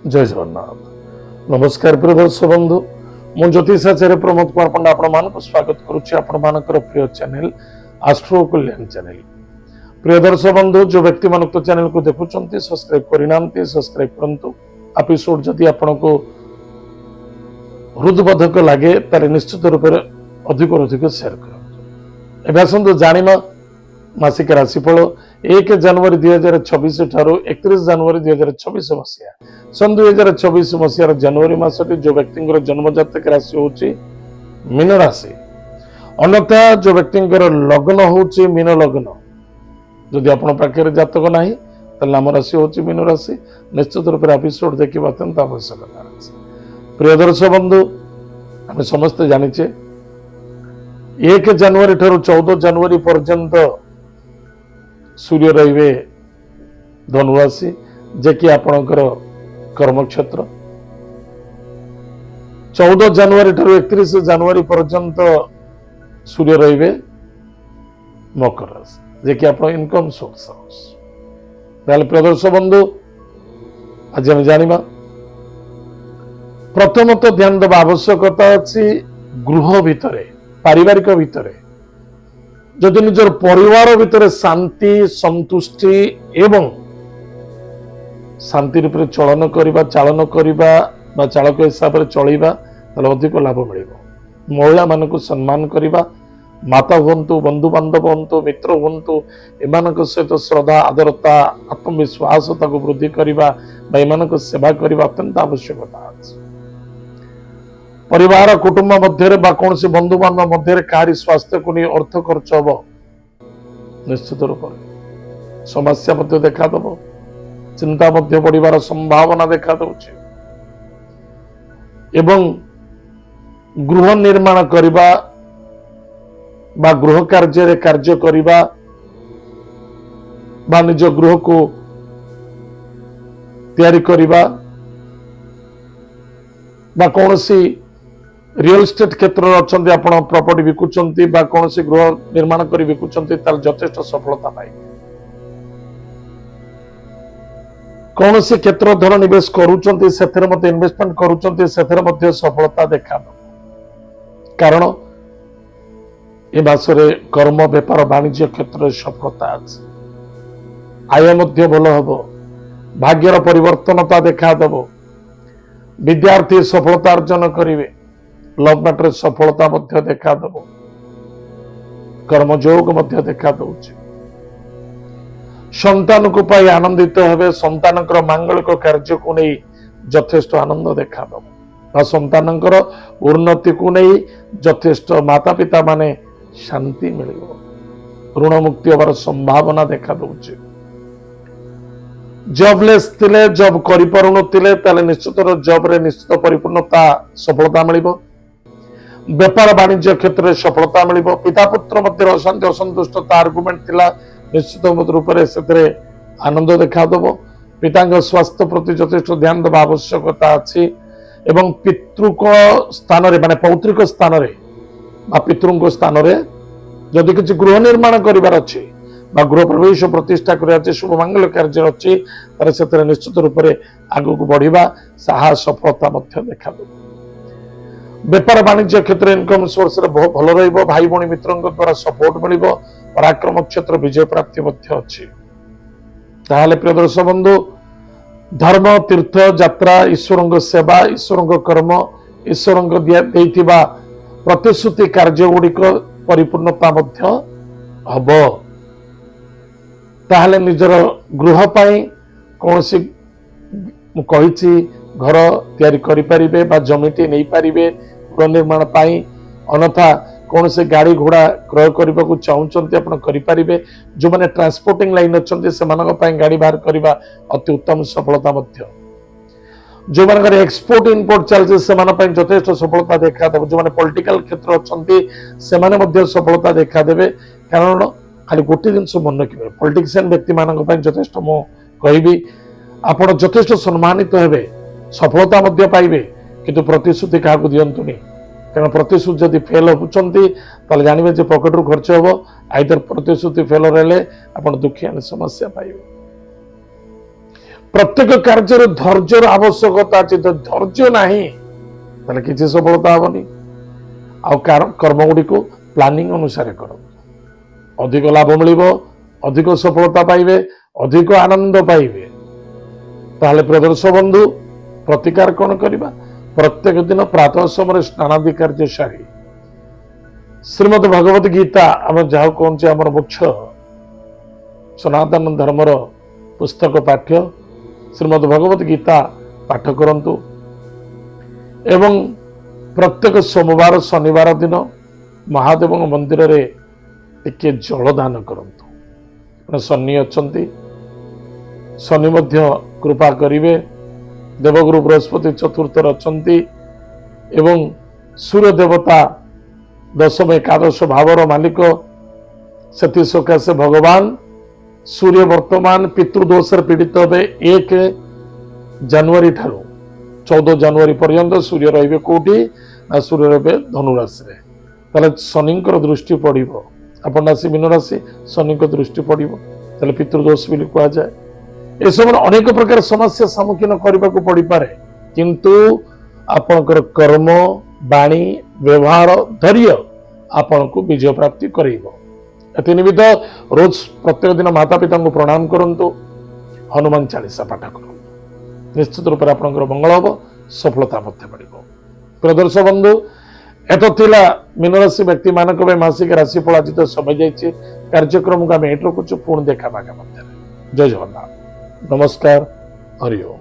जय जगन्नाथ। नमस्कार प्रिय दर्शक बंधु, मु ज्योतिषाचार्य प्रमोद कुमार पंडा आपण स्वागत करुच्ची आपण प्रिय चैनल एस्ट्रो कल्याण चैनल। प्रिय दर्शक बंधु, जो व्यक्ति मान तो चैनल को देखुं सब्सक्राइब करना सब्सक्राइब करूँ। एपिसोड जदि आपण को हृदबोधक लगे तार निश्चित रूप से अधिक शेयर कर। जानिमा मासिक राशिफल 1 जनवरी 2026 ठारू 31 जनवरी 2026 मसीहा सन 2024 मसीहार जनवरी मासटी जो व्यक्ति जन्म जातक राशि होची मीन राशि। अन्यथा जो व्यक्ति लग्न होची मीन लग्न, जदि आपण पाखे जातक नाही ताले नाम राशि होची मीन राशि। निश्चित रूप से एपिसोड देखिबा अत्यंत आवश्यकता अछि। प्रिय दर्शक बंधु, आम समस्त जानिचे 1 जनवरी ठारू 14 जनवरी पर्यंत सूर्य रहिबे धनु राशि, जे कि आपणकर कर्म क्षेत्र। 14 जनवरी ठारू 31 जनवरी पर्यंत सूर्य रहिबे मकर राशि, जे कि आपण इनकम सोर्स हाउस। ताले प्रिय दर्शक बंधु, आज हम जानिबा प्रथमत ध्यान देवा आवश्यकता अछि गृह भितरे पारिवारिक भितरे जदि निजर परिवार भितर शांति संतुष्टि एवं शांति रूप चलन करवा चालन करवा चालक हिसाब से चलवा अधिक लाभ मिल। महिला मान को सम्मान करवा, माता हूँ बंधु बांधव हूँ मित्र हूँ एमान सहित श्रद्धा आदरता आत्मविश्वास वृद्धि करवा सेवा करवा अत्यंत आवश्यकता अछि। परिवार कुटुंब मध्य कौन से बंधु बांधव मध्य कहारी स्वास्थ्य को नहीं अर्थ खर्च हम निश्चित रूप से समस्या देखा दब, चिंता मध्य बढ़िबार संभावना देखा दउछि। एवं गृह निर्माण करवा बा गृह कार्य करवा बा निज गृह को तैयारी करवा बा कौन सी रियल स्टेट क्षेत्र में अच्छा आप प्रॉपर्टी विकुंट बा कौन सी गृह निर्माण कर विकुंट यथेष्ट सफलता पाए। कौन सी क्षेत्र धन निवेश करुँच इन्वेस्टमेंट करुँच सफलता देखा दो। कारण ए मासरे कर्म व्यापार वाणिज्य क्षेत्र में सफलता अछि। आय मध्य भल हम, भाग्यर परिवर्तनता देखा दब। विद्यार्थी सफलता अर्जन करेंगे, लव मैटर सफलता मध्य देखा दब, कर्मयोग मध्य देखा दउछि। संतान को पाई आनंदित हेबे, संतान मांगलिक कार्य को नहीं यथेष्ट आनंद देखा दब, संतान उन्नति को नहीं यथेष्ट माता पिता माने शांति मिल, ऋण मुक्ति होवार संभावना देखा दउछि। जॉबलेस थिले, जॉब करि पारुनथिले ताले निश्चित जॉब रे निश्चित परिपूर्णता सफलता मिलिबो। व्यापार वाणिज्य क्षेत्र में सफलता मिल। पिता पुत्र मध्य अशांति असंतुष्टता आर्गुमेंट थिला, निश्चित रूप से आनंद देखा दब। पिता स्वास्थ्य प्रति यथेष्ट ध्यान देवा आवश्यकता अच्छी। एवं पितृक स्थान माने पौत्रिक स्थान पितृ स्थान जदि किसी गृह निर्माण कर गृह प्रवेश प्रतिष्ठा कर शुभ मंगल कार्य अच्छी तार निश्चित रूप से आगक बढ़िया साहस सफलता देखा दब। व्यापार वाणिज्य क्षेत्र इनकम सोर्स भल रहिबो। भाई भौणी मित्रों द्वारा सपोर्ट मिल। पराक्रम क्षेत्र विजय प्राप्ति अच्छी। ताहले प्रिय दर्शक बंधु, धर्म तीर्थ यात्रा ईश्वर सेवा ईश्वर कर्म ईश्वर देइथिबा प्रतिश्रुति कार्य गुड़िक परिपूर्णता हम। ताहले निजर गृह पाई कौन सी कही घर तैयारी करें बा जमीटी नहीं पारे गृह निर्माण पाई, अन्यथा कौन से गाड़ी घोड़ा क्रय करने को चाहते करें। जो मैंने ट्रांसपोर्टिंग लाइन अच्छा से गाड़ी बाहर करने अति उत्तम सफलता। जो मान एक्सपोर्ट इनपोर्ट चलते से यथेष्ट सफलता देखा दे। जो मैंने पॉलिटिकल क्षेत्र अच्छा सफलता देखा देवे। कारण खाली गोटे जिन मन रखिए, पॉलिटिशियन व्यक्ति मान यथेष्ट मु कहि आप यथेष्ट सम्मानित हेबे, सफलता पाइबे, किंतु प्रतिश्रुति क्या दिंतुनि। कारण प्रतिश्रुति जदि फेल होती जानवे पकेट रू खर्च हम। आइदर प्रतिश्रुति फेल रहे आप दुखिया समस्या पाइबे। प्रत्येक कार्य धैर्यर आवश्यकता अच्छी तो धैर्य नहीं ताले किसी सफलता हेनी कर्म गुड़ी को प्लानिंग अनुसार कर अधिक लाभ मिल अधिक सफलता पाइबे अधिक आनंद पाइबे ताले प्रदर्श बंधु प्रतिकार कौन करवा प्रत्येक दिन प्रातः समय स्नानादि कार्य सारी श्रीमद भगवत गीता आम जहाँ कहते आम मुख्य सनातन धर्मर पुस्तक पाठ्य श्रीमद भगवत गीता पाठ करंतु एवं प्रत्येक सोमवार शनिवार दिन महादेव मंदिर रे टिके जल दान करंतु शनि अछंती शनि मध्य कृपा करिवे देवगुरु बृहस्पति चतुर्थ अछंती एवं सूर्य देवता दशम एकादश भावर मालिक से सकाशे भगवान सूर्य वर्तमान पितृदोष पीड़ित हे 1 जनवरी ठारू 14 जनवरी पर्यंत सूर्य रे कौटी ना सूर्य रे धनुराशि ताले शनि दृष्टि पड़ो आपण राशि मीन राशि शनि दृष्टि पड़ो ताले पितृदोष भी कह जाए ए सब अनेक प्रकार समस्या सम्मुखीन करने को पड़ पारे किंतु आपणकर कर्म वाणी व्यवहार धैर्य आपण को विजय प्राप्ति करेइबो निमित्त रोज प्रत्येक दिन माता पिता को प्रणाम करंतु हनुमान चालीसा पाठ करंतु निश्चित रूप से आपनकर मंगल हम सफलता मिल प्रदर्श बंधु एत थिला मीन राशि व्यक्ति मानक मासिक राशिफल आज तो समय जाइए कार्यक्रम को आम एट रखुचु पुणी देखा जय जगन्नाथ नमस्कार हरि ओम।